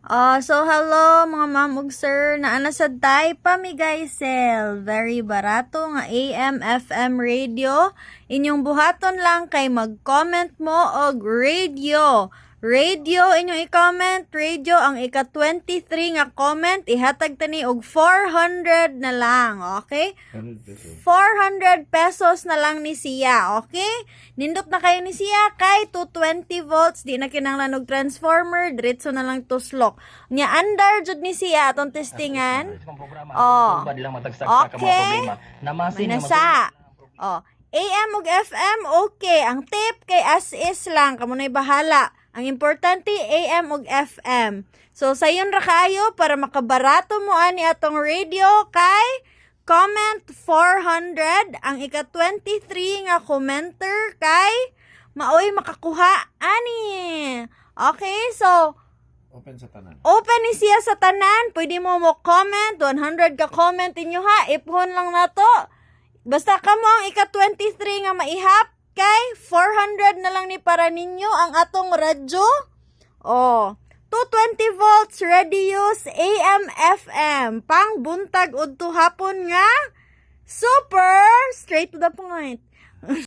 So hello mga ma'am ug sir, naana sad tay pamigay sale. Very barato nga AM FM radio. Inyong buhaton lang kay mag-comment mo og radio. Radio inyong i-comment, radio ang ika-23 nga comment ihatag tani og 400 na lang, okay? 400 pesos na lang ni siya, okay? Nindot na kayo ni siya kay 220 volts, di na kinahanglan og transformer, diretso na lang to slok. Nya under jud ni siya atong testingan. Oh. Okay. Manasa. Oh. AM ug FM okay. Ang tip kay as is lang, kamo nay bahala. Ang importante AM ug FM. So sayon ra kayo para makabarato mo ani atong radio kay comment 400 ang ika-23 nga commenter kay maoy makakuha ani. Okay, so open sa tanan. Open ni siya sa tanan. Pwede mo comment 100 ka comment inyo ha. Ipon lang na to. Basta kamo ang ika-23 nga maihap kay 400 na lang ni para ninyo ang atong radyo. Oh, 220 volts radius AM FM pang buntag udto hapon nga super straight to the point.